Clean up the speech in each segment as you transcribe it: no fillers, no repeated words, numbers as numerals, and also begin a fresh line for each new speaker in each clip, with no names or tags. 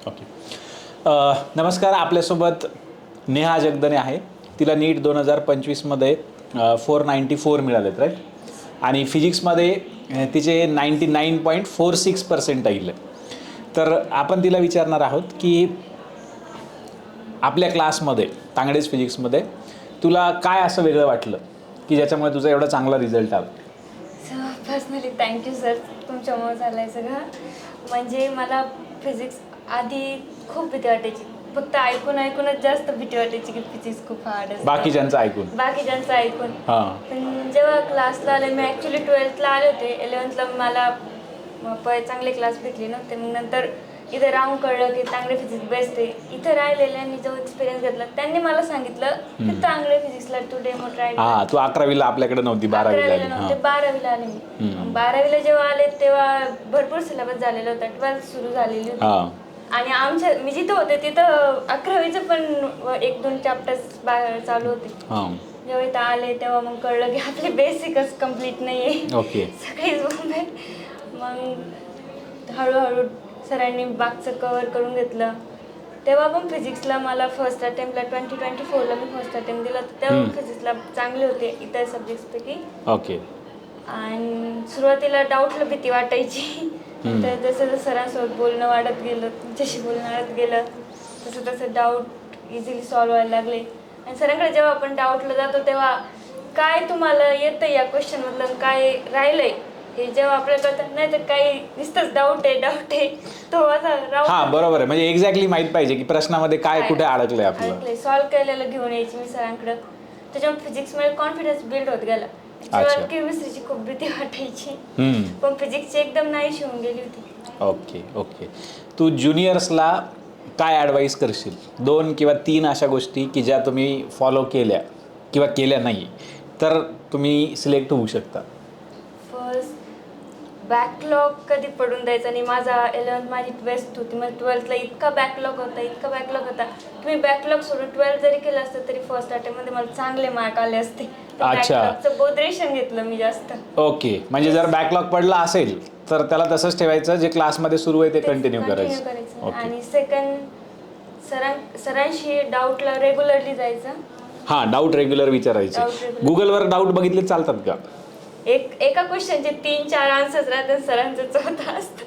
Okay. नमस्कार, आपल्यासोबत नेहा जगदने आहे. तिला नीट 2025मध्ये 494 मिळालेत, राईट? आणि फिजिक्समध्ये तिचे 99.46% येईल. तर आपण तिला विचारणार आहोत की आपल्या क्लासमध्ये तांगडेज फिजिक्समध्ये तुला काय असं वेगळं वाटलं की ज्याच्यामुळे तुझा एवढा चांगला रिझल्ट आला?
सो पर्सनली थँक्यू सर, तुमच्यामुळे झालं आहे सगळं. म्हणजे मला फिजिक्स आधी खूप भीती वाटायची, फक्त ऐकूनच जास्त भीती वाटायची की फिजिक्स खूप हार्ड असतं
बाकीच्यांचं ऐकून. हां.
पण जेव्हा क्लासला आले, मी ॲक्च्युली 12thला आले होते. 11thला मला चांगले क्लास भेटले नव्हते. मग नंतर इथं राहून कळलं की तांगडे फिजिक्स बेस्ट आहे. इथं राहिलेल्यांनी जो एक्सपिरियन्स घेतला त्यांनी मला सांगितलं की तांगडे फिजिक्सला तू डेमो ट्राय कर.
हां, तू 11वीला आपल्याकडे नव्हती, 12वीला
नव्हते, 12वीला आले मी. 12वीला जेव्हा आले तेव्हा भरपूर सिलेबस झालेला होता, 12th सुरू झालेली होती. आणि मी जिथं होते तिथं 11वीचं पण 1-2 चॅप्टर्स चालू होते. जेव्हा इथं आले तेव्हा मग कळलं की आपले बेसिकच कम्प्लीट नाही आहे.
ओके.
सगळीच बॉम्बे. मग हळूहळू सरांनी बागचं कव्हर करून घेतलं. तेव्हा पण फिजिक्सला मला फर्स्ट अटेम्प्टला 2024ला मी फर्स्ट अटेम्प्ट दिला, तर तेव्हा फिजिक्सला चांगले होते इतर सब्जेक्ट्सपैकी.
ओके.
आणि सुरुवातीला डाऊटला भीती वाटायची. तर जसं जसं सरांसोबत बोलणं वाढत गेलं, तुमच्याशी बोलणं वाढत गेलं, तसं तसं डाऊट इझिली सॉल्व व्हायला लागले. आणि सरांकडे जेव्हा आपण डाऊटला जातो तेव्हा काय तुम्हाला येतं या क्वेश्चनमधलं, काय राहिलंय हे जेव्हा आपल्याला कळतं, नाही तर काही नुसतंच डाऊट आहे तो असा राहू.
हां, बरोबर आहे. म्हणजे एक्झॅक्टली माहीत पाहिजे की प्रश्नामध्ये काय कुठे अडकलंय आपलं.
सॉल्व केलेलं घेऊन यायची मी सरांकडं. त्याच्यामुळे फिजिक्समध्ये कॉन्फिडन्स बिल्ड होत गेला. जेव्हा केमिस्ट्रीची खूप भीती वाटायची, पण फिजिक्सची एकदम नाहीशी होऊन गेली होती.
ओके. तू ज्युनियर्सला काय ॲडवाईस करशील? 2 किंवा 3 अशा गोष्टी की ज्या तुम्ही फॉलो केल्या किंवा केल्या नाही तर तुम्ही सिलेक्ट होऊ शकता.
फर्स्ट, बॅकलॉग कधी पडून द्यायचा नाही. माझा 11th माझी बेस्ट होती, मग 12thला इतका बॅकलॉग होता की मी बॅकलॉग सोडून 12th जरी केलं असतं तरी फर्स्ट अटेम्प्टमध्ये मला चांगले मार्क आले असते. बॅकलॉगचं बोधरेशन घेतलं मी जास्त.
ओके. म्हणजे जर बॅकलॉग पडला असेल तर त्याला तसंच ठेवायचं, जे क्लासमध्ये सुरू आहे ते कंटिन्यू करायचं.
आणि सेकंड, सरांशी डाऊटला रेग्युलरली जायचं.
हां, डाऊट रेग्युलर विचारायचे. गुगलवर डाऊट बघितले चालतात का?
एका क्वेश्चनचे 3-4 आन्सर्स राहतात, सरांचं 4था असतं.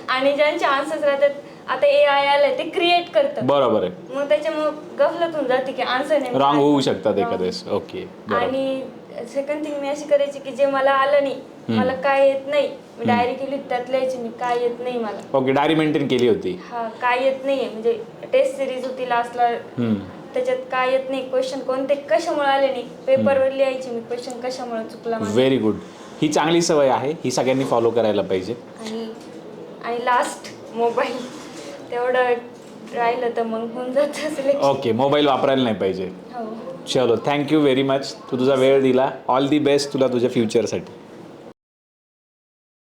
आणि ज्यांचे आन्सर्स राहतात, आता AI आलंय ते क्रिएट करतं.
बरोबर आहे.
मग त्याच्यामुळे गफलत होऊन जाते की आन्सर
रॉंग होऊ शकतात एखाद्यास. ओके.
आणि सेकंड थिंग मी अशी करायची की जे मला आलं नाही, मला काय येत नाही, मी डायरी केली त्यात लिहायची मी काय येत नाही मला.
ओके, डायरी मेंटेन केली होती.
हा, काय येत नाहीये, म्हणजे टेस्ट सिरीज होती लास्टला, त्याच्यात काय येत नाही, क्वेश्चन कोणते कशामुळे आले नाही, पेपरवर लिहायची मी क्वेश्चन कशामुळे चुकला.
Very good. ही चांगली सवय आहे, ही सगळ्यांनी फॉलो करायला पाहिजे.
आणि लास्ट, मोबाईल तेवढं राहिलं तर मग होऊन जातं.
ओके, मोबाईल वापरायला नाही पाहिजे.
हो.
चलो, थँक्यू व्हेरी मच. तू तुझा वेळ दिला. ऑल दी बेस्ट तुला तुझ्या फ्युचरसाठी.